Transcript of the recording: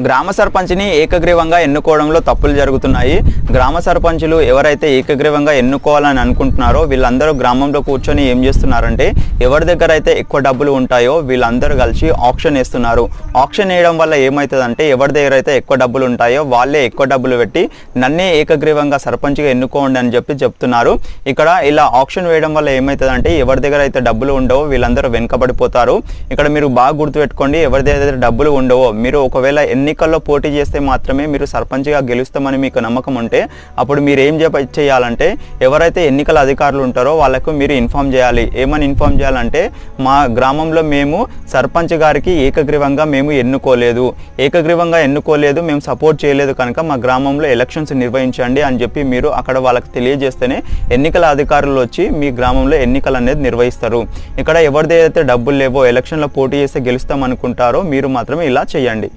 గ్రామ సర్పంచ్ని ఏకగ్రీవంగా ఎన్నుకోవడంలో తప్పులు జరుగుతున్నాయి. గ్రామ సర్పంచులు ఎవరైతే ఏకగ్రీవంగా ఎన్నుకోవాలని అనుకుంటున్నారో వీళ్ళందరూ గ్రామంలో కూర్చొని ఏం చేస్తున్నారంటే ఎవరి దగ్గర అయితే ఎక్కువ డబ్బులు ఉంటాయో వీళ్ళందరూ కలిసి ఆక్షన్ వేస్తున్నారు. ఆక్షన్ వేయడం వల్ల ఏమవుతుందంటే ఎవరి దగ్గర అయితే ఎక్కువ డబ్బులు ఉంటాయో వాళ్ళే ఎక్కువ డబ్బులు పెట్టి నన్నే ఏకగ్రీవంగా సర్పంచ్గా ఎన్నుకోండి అని చెప్తున్నారు. ఇక్కడ ఇలా ఆక్షన్ వేయడం వల్ల ఏమవుతుందంటే ఎవరి దగ్గర అయితే డబ్బులు ఉండవో వీళ్ళందరూ వెనుకబడిపోతారు. ఇక్కడ మీరు బాగా గుర్తుపెట్టుకోండి, ఎవరి దగ్గర డబ్బులు ఉండవో మీరు ఒకవేళ ఎన్నికల్లో పోటీ చేస్తే మాత్రమే మీరు సర్పంచ్గా గెలుస్తామని మీకు నమ్మకం ఉంటే అప్పుడు మీరు ఏం చేయాలంటే ఎవరైతే ఎన్నికల అధికారులు ఉంటారో వాళ్ళకు మీరు ఇన్ఫామ్ చేయాలి. ఏమని ఇన్ఫామ్ చేయాలంటే మా గ్రామంలో మేము సర్పంచ్ గారికి ఏకగ్రీవంగా మేము ఎన్నుకోలేదు, మేము సపోర్ట్ చేయలేదు కనుక మా గ్రామంలో ఎలక్షన్స్ నిర్వహించండి అని చెప్పి మీరు అక్కడ వాళ్ళకి తెలియజేస్తేనే ఎన్నికల అధికారులు వచ్చి మీ గ్రామంలో ఎన్నికలు అనేది నిర్వహిస్తారు. ఇక్కడ ఎవరిదైతే డబ్బులు లేవో ఎలక్షన్లో పోటీ చేస్తే గెలుస్తాం అనుకుంటారో మీరు మాత్రమే ఇలా చేయండి.